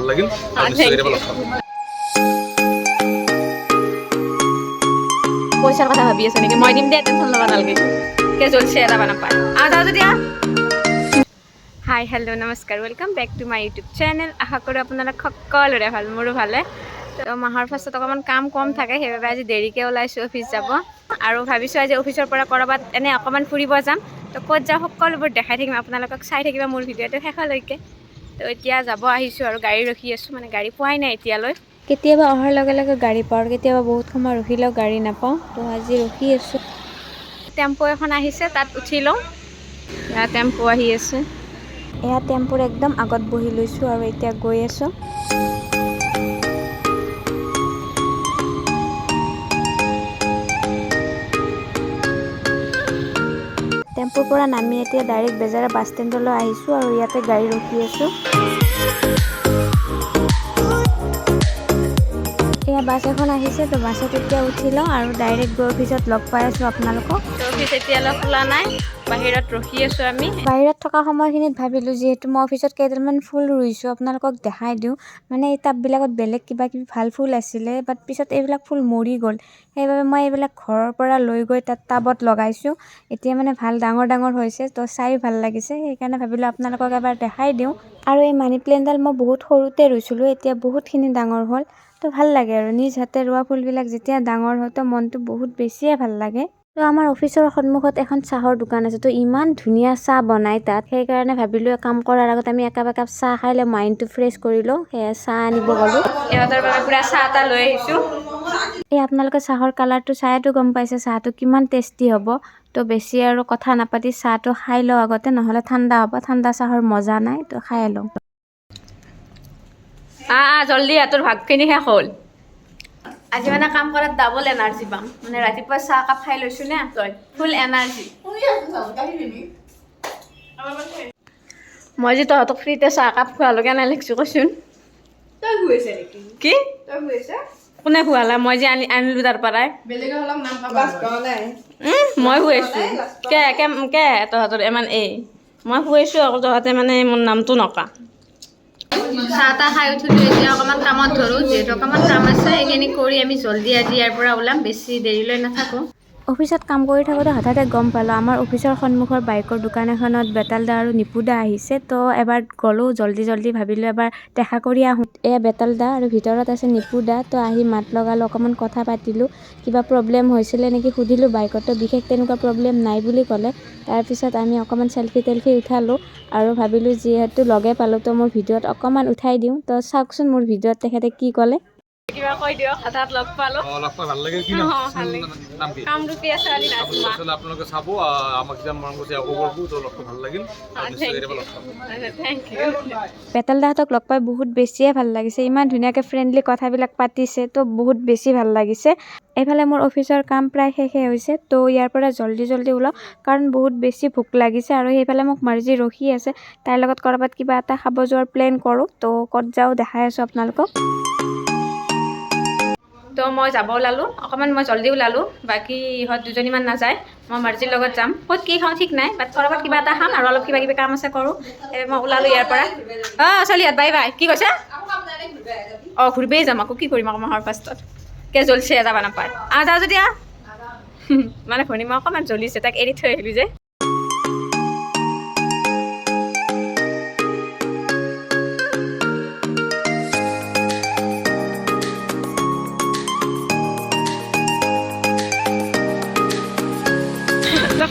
ভাল লাগিল আৰু নিশ্চয় কেতিয়াবা লগ পাম পইচাৰ কথা ভাবি আছে নেকি মই দিম দে টেনশ্যন ল'ব নালাগে কে জ্বলছে এটা নাপায় যাওঁ যদি হাই হেল্ল' নমস্কাৰ welcome back to my YouTube channel আশা কৰোঁ আপোনালোক সকলোৰে ভাল মোৰো ভালে তো মাহৰ ফাৰ্ষ্টত অকণমান কাম কম থাকে সেইবাবে আজি দেৰিকৈ ওলাইছোঁ অফিচ যাব আৰু ভাবিছোঁ আজি অফিচৰ পৰা ক'ৰবাত এনে অকণমান ফুৰিব যাম তো ক'ত যাওঁ সকলোবোৰ দেখাই থাকিম আপোনালোকক চাই থাকিবা মোৰ ভিডিঅ'টো শেষলৈকে তো এতিয়া যাব আহিছোঁ আৰু গাড়ী ৰখি আছোঁ মানে গাড়ী পোৱাই নাই এতিয়ালৈ কেতিয়াবা অহাৰ লগে লগে গাড়ী পাওঁ কেতিয়াবা বহুত সময় ৰখিলেও গাড়ী নাপাওঁ তো আজি ৰখি আছোঁ টেম্পো এখন আহিছে তাত উঠি লওঁ এয়া টেম্পো আহি আছে এয়া টেম্পোৰ একদম আগত বহি লৈছোঁ আৰু এতিয়া গৈ আছোঁ টেম্পোৰ পৰা নামি এতিয়া ডাইৰেক্ট বেজাৰা বাছ ষ্টেণ্ডলৈ আহিছোঁ আৰু ইয়াতে গাড়ী ৰখি আছোঁ এয়া বাছ এখন আহিছে তো বাছত এতিয়া উঠি লওঁ আৰু ডাইৰেক্ট গৈ অফিচত লগ পাই আছোঁ আপোনালোকক অফিচ এতিয়ালৈ খোলা নাই বাহিৰত ৰখি আছোঁ আমি বাহিৰত থকা সময়খিনিত ভাবিলোঁ যিহেতু মই অফিচত কেইডালমান ফুল ৰুইছোঁ আপোনালোকক দেখাই দিওঁ মানে এই টাববিলাকত বেলেগ কিবা কিবি ভাল ফুল আছিলে বাট পিছত এইবিলাক ফুল মৰি গ'ল সেইবাবে মই এইবিলাক ঘৰৰ পৰা লৈ গৈ তাত টাবত লগাইছোঁ এতিয়া মানে ভাল ডাঙৰ ডাঙৰ হৈছে তো চাই ভাল লাগিছে সেইকাৰণে ভাবিলোঁ আপোনালোকক এবাৰ দেখাই দিওঁ আৰু এই মানি প্লেণ্টডাল মই বহুত সৰুতে ৰুইছিলোঁ এতিয়া বহুতখিনি ডাঙৰ হ'ল তো ভাল লাগে আৰু নিজ হাতে ৰোৱা ফুলবিলাক যেতিয়া ডাঙৰ হয় তো মনটো বহুত বেছিয়ে ভাল লাগে তো আমাৰ অফিচৰ সন্মুখত এখন চাহৰ দোকান আছে তো ইমান ধুনীয়া চাহ বনাই তাত সেইকাৰণে ভাবিলোঁ কাম কৰাৰ আগত আমি একাপ চাহ খাই লৈ মাইণ্ডটো ফ্ৰেছ কৰি লওঁ সেয়া চাহ আনিব গ'লোঁ ইহঁতৰ বাবে পূৰা চাহ এটা লৈ আহিছোঁ এই আপোনালোকে চাহৰ কালাৰটো চাইতো গম পাইছে চাহটো কিমান টেষ্টি হ'ব তো বেছি আৰু কথা নাপাতি চাহটো খাই লওঁ আগতে নহ'লে ঠাণ্ডা হ'ব ঠাণ্ডা চাহৰ মজা নাই তো খাই লওঁ জলদি তোৰ ভাগখিনি শেষ হ'ল আজি মানে কাম কৰাত ডাবল এনাৰ্জি পাম মানে ৰাতিপুৱা চাহ কাপ খাই লৈছোঁ নে তই ফুল এনাৰ্জি মই যে তহঁতক ফ্ৰীতে চাহ কাপ খোৱালোঁ কেনে লিখিছোঁ কচোন তই শুইছে নেকি কি তই শুইছে কোনে খোৱালা মই যে আনিলোঁ তাৰ পৰাই বেলেগে অলপ নাম পাবা নাই মই শুইছোঁ কে তহঁতৰ ইমান মই শুইছোঁ আকৌ তহঁতে মানে মোৰ নামটো নকা চাহ তাহ খাই উঠিলোঁ এতিয়া অকণমান কামত ধৰোঁ যিহেতু অকণমান কাম আছে সেইখিনি কৰি আমি জল্দি আজি ইয়াৰ পৰা ওলাম বেছি দেৰিলৈ নাথাকোঁ অফিচত কাম কৰি থাকোঁতে হঠাতে গম পালোঁ আমাৰ অফিচৰ সন্মুখৰ বাইকৰ দোকান এখনত বেতালদা আৰু নিপুদা আহিছে তো এবাৰ গ'লোঁ জল্দি ভাবিলোঁ এবাৰ দেখা কৰি আহোঁ এয়া বেতালদা আৰু ভিতৰত আছে নিপুদা তো আহি মাত লগালোঁ অকণমান কথা পাতিলোঁ কিবা প্ৰব্লেম হৈছিলে নেকি সুধিলোঁ বাইকতো বিশেষ তেনেকুৱা প্ৰব্লেম নাই বুলি ক'লে তাৰপিছত আমি অকণমান চেল্ফি উঠালোঁ আৰু ভাবিলোঁ যিহেতু লগে পালোঁ তো মোৰ ভিডিঅ'ত অকণমান উঠাই দিওঁ তো চাওকচোন মোৰ ভিডিঅ'ত তেখেতে কি ক'লে কিবা কৈ দিয়ক হঠাৎ লগ পালোঁ লগ পাই ভাল লাগিল কি নাম কি কামৰূপীয়া ছোৱালী নাজমা আপোনালোকে চাব আমাক যেতিয়া মৰম কৰিছে আকৌ কৰিব তো লগটো ভাল লাগিল আৰু নিশ্চয় কেতিয়াবা লগ পাম থেংক ইউ বেতালদাহঁতক লগ পাই বহুত বেছিয়ে ভাল লাগিছে ইমান ধুনীয়াকৈ ফ্ৰেণ্ডলি কথাবিলাক পাতিছে তো বহুত বেছি ভাল লাগিছে এইফালে মোৰ অফিচৰ কাম প্ৰায় শেষে হৈছে তো ইয়াৰ পৰা জল্দি ওলাওঁ কাৰণ বহুত বেছি ভোক লাগিছে আৰু সেইফালে মোক মাৰ্জি ৰখি আছে তাইৰ লগত ক'ৰবাত কিবা এটা খাব যোৱাৰ প্লেন কৰোঁ তো ক'ত যাওঁ দেখাই আছোঁ আপোনালোকক তো মই যাব ওলালোঁ অকণমান মই জল্দি ওলালোঁ বাকী ইহঁত দুজনীমান নাযায় মই মাৰ্জিৰ লগত যাম ক'ত কি খাওঁ ঠিক নাই বাট ক'ৰবাত কিবা এটা খাম আৰু অলপ কিবা কিবি কাম আছে কৰোঁ মই ওলালোঁ ইয়াৰ পৰা ছোৱালীহঁত বাই কি কৈছে ঘূৰিবেই যাম আকৌ কি কৰিম আকৌ মাহৰ ফাৰ্ষ্টত কে জ্বলছে যাব নাপায় যাওঁ যদি মানে ভনী মই অকণমান জ্বলিছে তাক এৰি থৈ আহিলোঁ যে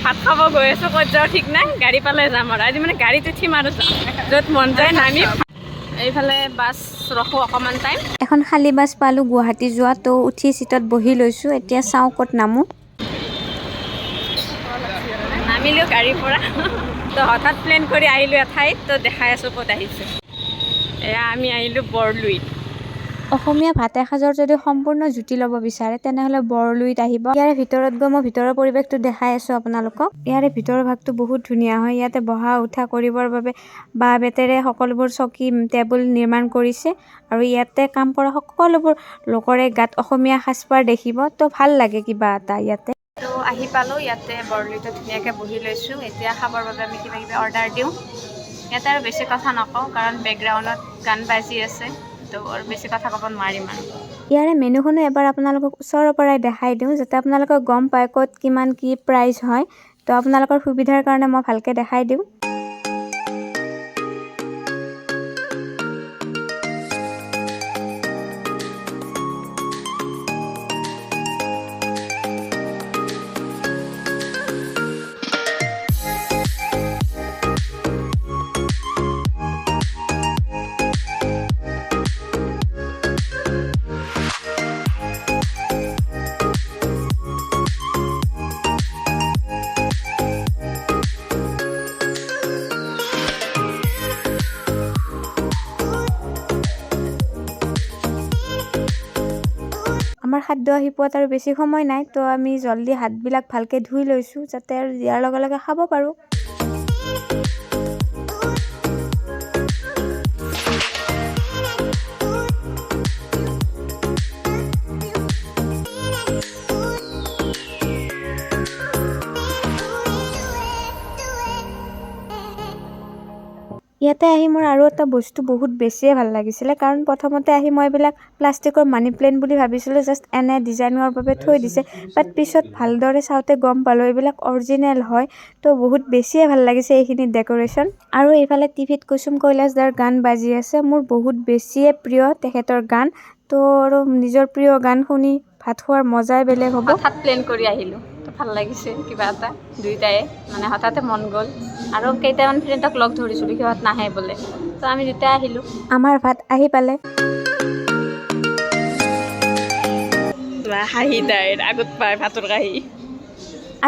ভাত খাব গৈ আছোঁ ক'ত যাওঁ ঠিক নাই গাড়ী পালে যাম আৰু আজি মানে গাড়ীত উঠিম আৰু যাম য'ত মন যায় নামি এইফালে বাছ ৰখোঁ অকণমান টাইম এখন খালী বাছ পালোঁ গুৱাহাটী যোৱা তো উঠি চিটত বহি লৈছোঁ এতিয়া চাওঁ ক'ত নামোঁ নামিলোঁ গাড়ীৰ পৰা তো হঠাৎ প্লেন কৰি আহিলোঁ এঠাইত তো দেখাই আছোঁ ক'ত আহিছোঁ এয়া আমি আহিলোঁ বৰলুইত অসমীয়া ভাত এসাঁজৰ যদি সম্পূৰ্ণ জুতি ল'ব বিচাৰে তেনেহ'লে বৰলুইত আহিব ইয়াৰে ভিতৰত গৈ মই ভিতৰৰ পৰিৱেশটো দেখাই আছোঁ আপোনালোকক ইয়াৰে ভিতৰৰ ভাগটো বহুত ধুনীয়া হয় ইয়াতে বহা উঠা কৰিবৰ বাবে বাঁহ বেতেৰে সকলোবোৰ চকী টেবুল নিৰ্মাণ কৰিছে আৰু ইয়াতে কাম কৰা সকলোবোৰ লোকৰে গাত অসমীয়া সাজপাৰ দেখিব তো ভাল লাগে কিবা এটা ইয়াতে তো আহি পালোঁ ইয়াতে বৰলুইতে ধুনীয়াকৈ বহি লৈছোঁ এতিয়া খাবৰ বাবে আমি কিবা কিবি অৰ্ডাৰ দিওঁ ইয়াতে আৰু বেছি কথা নকওঁ কাৰণ বেকগ্ৰাউণ্ডত গান বাজি আছে, তো আৰু বেছি কথা ক'ব নোৱাৰিম আৰু। ইয়াৰে মেনুখনো এবাৰ আপোনালোকক ওচৰৰ পৰাই দেখাই দিওঁ যাতে আপোনালোকে গম পায় ক'ত কিমান কি প্ৰাইচ হয়। তো আপোনালোকৰ সুবিধাৰ কাৰণে মই ভালকৈ দেখাই দিওঁ। আমাৰ খাদ্য আহি পোৱাত আৰু বেছি সময় নাই, তো আমি জল্দি হাতবিলাক ভালকৈ ধুই লৈছোঁ যাতে আৰু দিয়াৰ লগে লগে খাব পাৰোঁ। ইয়াতে আহি মোৰ আৰু এটা বস্তু বহুত বেছিয়ে ভাল লাগিছিলে, কাৰণ প্ৰথমতে আহি মই এইবিলাক প্লাষ্টিকৰ মানি প্লেণ্ট বুলি ভাবিছিলোঁ, জাষ্ট এনে ডিজাইনৰ বাবে থৈ দিছে। বাট পিছত ভালদৰে চাওঁতে গম পালোঁ এইবিলাক অৰিজিনেল হয়। তো বহুত বেছিয়ে ভাল লাগিছে এইখিনি ডেক'ৰেশ্যন। আৰু এইফালে টিভিত কুসুম কৈলাশদাৰ গান বাজি আছে, মোৰ বহুত বেছিয়ে প্ৰিয় তেখেতৰ গান। তো আৰু নিজৰ প্ৰিয় গান শুনি ভাত খোৱাৰ মজাই বেলেগ হ'ব। হঠাৎ প্লেন কৰি আহিলোঁ, তো ভাল লাগিছে কিবা এটা, দুয়োটাই মানে হঠাতে মন গ'ল। আৰু কেইটামান ফ্ৰেণ্ডক লগ ধৰিছিলোঁ, সিহঁত নাহে বোলে, তো আমি দুটাই আহিলোঁ। আমাৰ ভাত আহি পালে। হাঁহি তাইৰ আগত পায় ভাতৰ কাঁহি।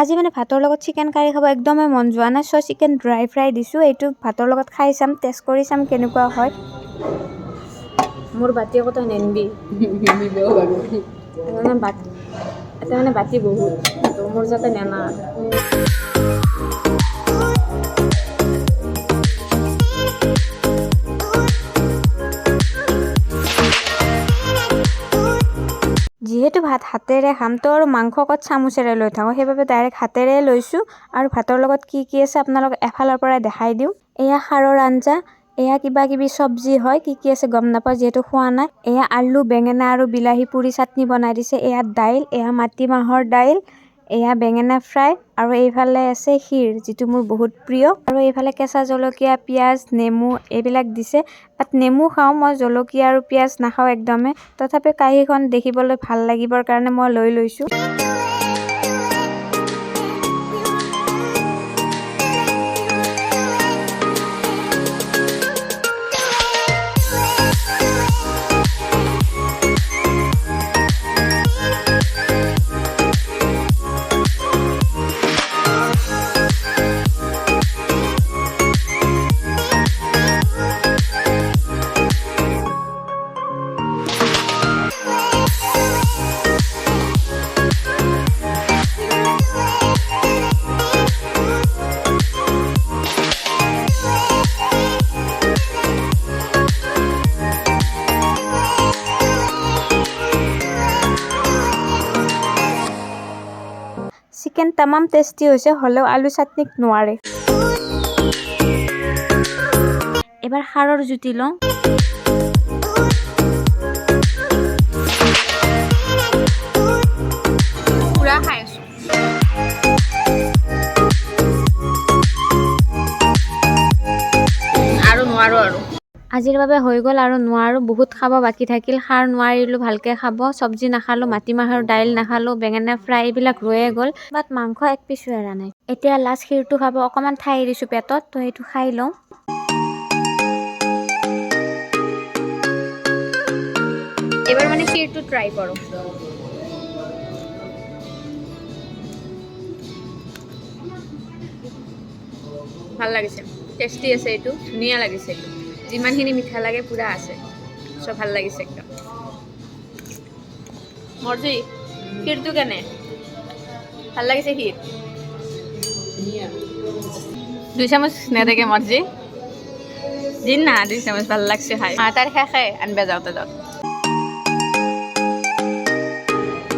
আজি মানে ভাতৰ লগত চিকেন কাৰী খাব একদমেই মন যোৱা নাই, চ' চিকেন ড্ৰাই ফ্ৰাই দিছোঁ। এইটো ভাতৰ লগত খাই চাম, টেষ্ট কৰি চাম কেনেকুৱা হয়। মোৰ বাতি আকৌ তই নেনবি, এটা মানে বাতি বহুত, তো মোৰ যাতে নেনা। যিহেতু ভাত হাতেৰে খাম, তো আৰু মাংস ক'ত চামুচেৰে লৈ থাকোঁ, সেইবাবে ডাইৰেক্ট হাতেৰে লৈছোঁ। আৰু ভাতৰ লগত কি কি আছে আপোনালোকক এফালৰ পৰাই দেখাই দিওঁ। এয়া খাৰৰ আঞ্জা, এয়া কিবা কিবি চব্জি হয়, কি কি আছে গম নাপাওঁ যিহেতু খোৱা নাই। এয়া আলু, বেঙেনা আৰু বিলাহী পুৰি চাটনি বনাই দিছে। এয়া দাইল, এয়া মাটিমাহৰ দাইল, এয়া বেঙেনা ফ্ৰাই, আৰু এইফালে আছে ক্ষীৰ, যিটো মোৰ বহুত প্ৰিয়। আৰু এইফালে কেঁচা জলকীয়া, পিঁয়াজ, নেমু এইবিলাক দিছে। বাট নেমু খাওঁ মই, জলকীয়া আৰু পিঁয়াজ নাখাওঁ একদমেই। তথাপি কাঁহীখন দেখিবলৈ ভাল লাগিবৰ কাৰণে মই লৈ লৈছোঁ। চিকেন তামাম টেষ্টি হৈছে, হ'লেও আলু চাটনিক নোৱাৰে। এবাৰ খাৰৰ জুতি লওঁ। পুৰা খাই আছোঁ। আৰু নোৱাৰোঁ আৰু। আজিৰ বাবে হৈ গ'ল আৰু নোৱাৰোঁ, বহুত খাব বাকী থাকিল। খাৰ নোৱাৰিলোঁ ভালকৈ খাব, চব্জি নাখালোঁ, মাটিমাহৰ দাইল নাখালোঁ, বেঙেনা ফ্ৰাই এইবিলাক ৰৈয়ে গ'ল। বাট মাংস এক পিছো এৰা নাই। এতিয়া লাষ্ট ক্ষীৰটো খাব অকণমান ঠাই দিছোঁ পেটত, তো সেইটো খাই লওঁ। এবাৰ মানে ক্ষীৰটো ট্ৰাই কৰোঁ। ভাল লাগিছে, টেষ্টি আছে, এইটো ধুনীয়া লাগিছে। এইটো যিমানখিনি মিঠা লাগে পুৰা আছে, চব ভাল লাগিছে একদম। মৰ্জি ক্ষীৰটো কেনে ভাল লাগিছে? ক্ষীৰ 2 চামুচ নেদেকে মৰ্জি দিন না, 2 চামুচ ভাল লাগছে খাই। তাৰ শেষে আনবা যাওঁতে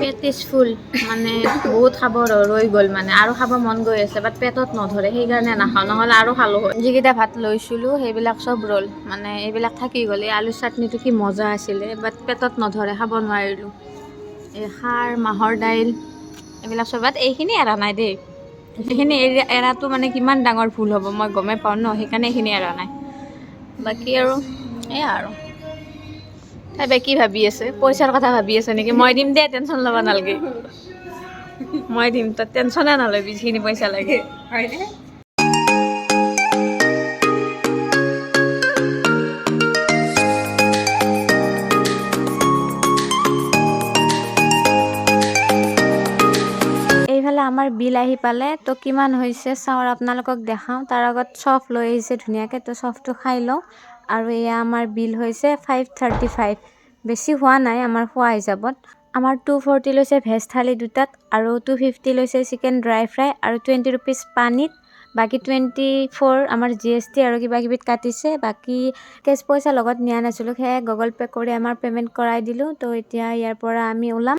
পেট ইজ ফুল মানে বহুত খাব ৰৈ গ'ল মানে আৰু খাব মন গৈ আছে বাট পেটত নধৰে সেইকাৰণে নাখাওঁ নহ'লে আৰু খালোঁ হয় যিকেইটা ভাত লৈছিলোঁ সেইবিলাক চব ৰ'ল মানে এইবিলাক থাকি গ'ল এই আলু চাটনিটো কি মজা আছিলে বাট পেটত নধৰে খাব নোৱাৰিলোঁ এই খাৰ মাহৰ দাইল এইবিলাক চব বাট এইখিনি এৰা নাই দেই এইখিনি এৰাটো মানে কিমান ডাঙৰ ভুল হ'ব মই গমেই পাওঁ ন সেইকাৰণে এইখিনি এৰা নাই বাকী আৰু এয়া আৰু তাই বাই কি ভাবি আছে পইচাৰ কথা ভাবি আছে নেকি মই দিম দে টেনশ্যন ল'ব নালাগে মই দিম তই টেনশ্যনে নলবি যিখিনি পইচা লাগে হয়নে এইফালে আমাৰ বিল আহি পালে তো কিমান হৈছে চাওঁ আপোনালোকক দেখাওঁ তাৰ আগত চফ লৈ আহিছে ধুনীয়াকৈ তো চফটো খাই লওঁ আৰু এয়া আমাৰ বিল হৈছে 535 বেছি হোৱা নাই আমাৰ খোৱা হিচাপত আমাৰ 240 লৈছে ভেজ থালি দুটাত আৰু 250 লৈছে চিকেন ড্ৰাই ফ্ৰাই আৰু 20 ৰুপিজ পানীত বাকী 24 আমাৰ GST আৰু কিবা কিবিত কাটিছে বাকী কেছ পইচা লগত নিয়া নাছিলোঁ সেয়ে গুগল পে' কৰি আমাৰ পে'মেণ্ট কৰাই দিলোঁ তো এতিয়া ইয়াৰ পৰা আমি ওলাম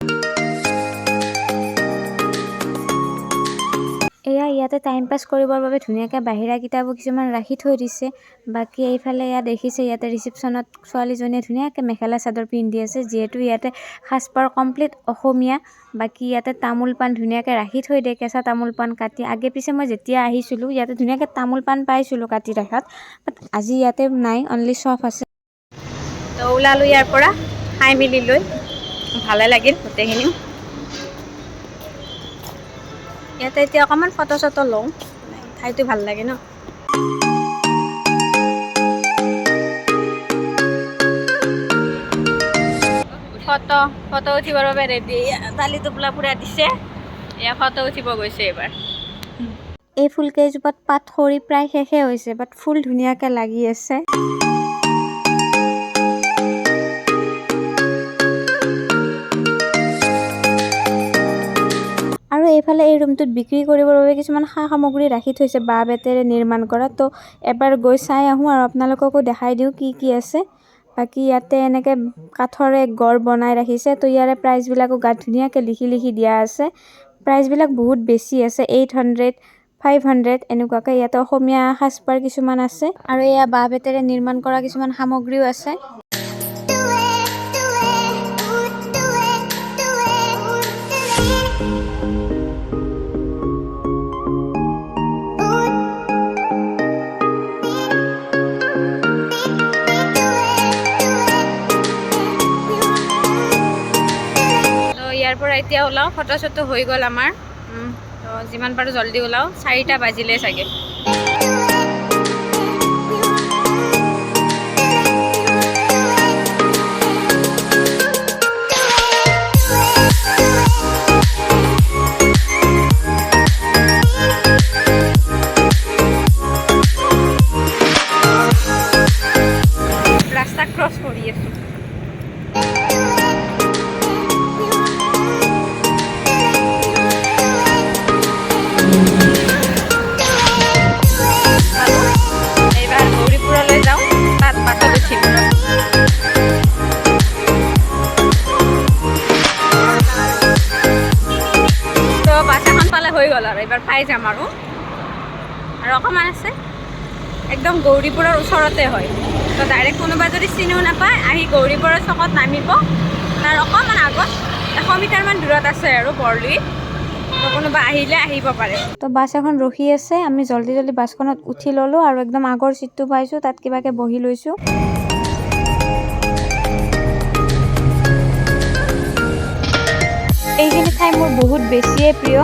এয়া ইয়াতে টাইম পাছ কৰিবৰ বাবে ধুনীয়াকৈ বাহিৰা কিতাপো কিছুমান ৰাখি থৈ দিছে বাকী এইফালে ইয়াত দেখিছে ইয়াতে ৰিচিপশ্যনত ছোৱালীজনীয়ে ধুনীয়াকৈ মেখেলা চাদৰ পিন্ধি আছে যিহেতু ইয়াতে সাজপাৰ কমপ্লিট অসমীয়া বাকী ইয়াতে তামোল পাণ ধুনীয়াকৈ ৰাখি থৈ দিয়ে কেঁচা তামোল পাণ কাটি আগে পিছে মই যেতিয়া আহিছিলোঁ ইয়াতে ধুনীয়াকৈ তামোল পাণ পাইছিলোঁ কাটি ৰাখাত বাট আজি ইয়াতে নাই অনলি চফ আছে তো ওলালোঁ ইয়াৰ পৰা খাই মেলি লৈ ভালে লাগিল গোটেইখিনি ইয়াতে এতিয়া অকণমান ফটো চটো লওঁ ঠাইটো ভাল লাগে ন ফটো উঠিবৰ বাবে ৰেডি দালি টোপোলা পুৰা দিছে এয়া ফটো উঠিব গৈছে এইবাৰ এই ফুলকেইজোপাত পাত সৰি প্ৰায় শেষে হৈছে বাট ফুল ধুনীয়াকৈ লাগি আছে আৰু এইফালে এই ৰুমটোত বিক্ৰী কৰিবৰ বাবে কিছুমান সা সামগ্ৰী ৰাখি থৈছে বাঁহ বেতেৰে নিৰ্মাণ কৰা তো এবাৰ গৈ চাই আহোঁ আৰু আপোনালোককো দেখাই দিওঁ কি কি আছে বাকী ইয়াতে এনেকৈ কাঠৰে গড় বনাই ৰাখিছে তো ইয়াৰে প্ৰাইচবিলাকো গাত ধুনীয়াকৈ লিখি লিখি দিয়া আছে প্ৰাইচবিলাক বহুত বেছি আছে 800 500 এনেকুৱাকৈ ইয়াতে অসমীয়া সাজপাৰ কিছুমান আছে আৰু এয়া বাঁহ বেতেৰে নিৰ্মাণ কৰা কিছুমান সামগ্ৰীও আছে ইয়াৰ পৰা এতিয়া ওলাওঁ ফটো চটো হৈ গ'ল আমাৰ তো যিমান পাৰোঁ জল্দি ওলাওঁ 4টা বাজিলে চাগে ৰাস্তা ক্ৰছ কৰি আছোঁ হৈ গ'ল আৰু এবাৰ পাই যাম আৰু অকণমান আছে একদম গৌৰীপুৰৰ ওচৰতে হয় তো ডাইৰেক্ট কোনোবা যদি চিনিও নাপায় আহি গৌৰীপুৰৰ চকত নামিব তাৰ অকণমান আগত 100 মিটাৰমান দূৰত আছে আৰু বৰলুইত তো কোনোবা আহিলে আহিব পাৰে তো বাছ এখন ৰখি আছে আমি জল্দি জল্দি বাছখনত উঠি ল'লোঁ আৰু একদম আগৰ চিটটো পাইছোঁ তাত কিবাকৈ বহি লৈছোঁ এইখিনি ঠাই মোৰ বহুত বেছিয়ে প্ৰিয়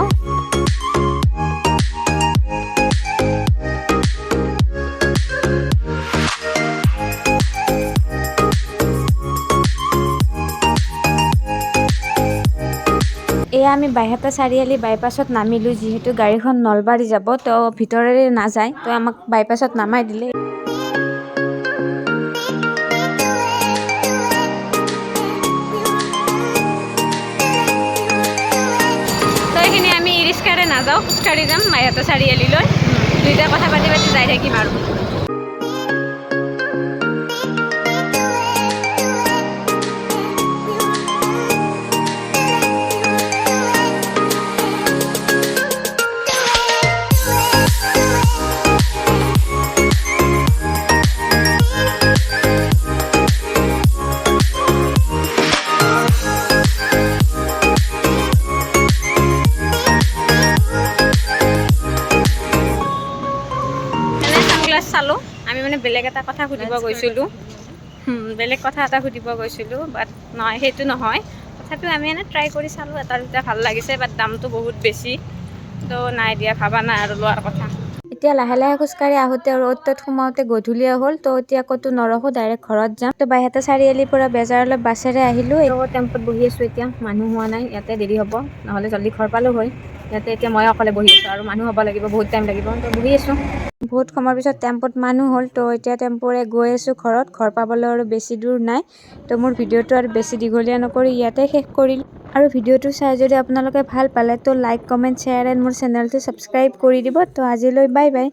এয়া আমি বাইহাটা চাৰিআলি বাইপাছত নামিলোঁ যিহেতু গাড়ীখন নলবাৰী যাব তো ভিতৰেৰে নাযায় তো আমাক বাইপাছত নামাই দিলে তো এইখিনি আমি ই ৰিক্সাৰে নাযাওঁ খোজকাঢ়ি যাম বাইহাটা চাৰিআলিলৈ দুইটা কথা পাতি পাতি যাই থাকিম আৰু বেলেগ এটা কথা সুধিব গৈছিলোঁ, বেলেগ কথা এটা সুধিব গৈছিলোঁ, বাট নহয় সেইটো নহয়। তথাপিও আমি এনে ট্ৰাই কৰি চালোঁ, এটা দুটা ভাল লাগিছে, বাট দামটো বহুত বেছি, তো নাই দিয়া, ভাবা নাই আৰু লোৱাৰ কথা। এতিয়া লাহে লাহে খোজকাঢ়ি আহোঁতে আৰু অ'ত সোমাওঁতে গধূলিয়ে হ'ল, তো এতিয়া ক'তো নৰখোঁ, ডাইৰেক্ট ঘৰত যাম। তো বাইহাটা চাৰিআলিৰ পৰা বেজাৰলৈ বাছেৰে আহিলোঁ। টেম্পত বহি আছোঁ, এতিয়া মানুহ হোৱা নাই, ইয়াতে দেৰি হ'ব, নহ'লে জল্দি ঘৰ পালোঁ হয়। ইয়াতে এতিয়া মই অকলে বহি আছোঁ আৰু মানুহ হ'ব লাগিব, বহুত টাইম লাগিব, তো বহি আছোঁ। বহুত সময়ৰ পিছত টেম্পত মানুহ হ'ল, তো এতিয়া টেম্পৰে গৈ আছোঁ ঘৰত। ঘৰ পাবলৈ আৰু বেছি দূৰ নাই, তো মোৰ ভিডিঅ'টো আৰু বেছি দীঘলীয়া নকৰি ইয়াতে শেষ কৰিলোঁ। আৰু ভিডিঅ'টো চাই যদি আপোনালোকে ভাল পালে, তো লাইক, কমেণ্ট, শ্বেয়াৰ এণ্ড মোৰ চেনেলটো ছাবস্ক্ৰাইব কৰি দিব। তো আজিলৈ বাই বাই।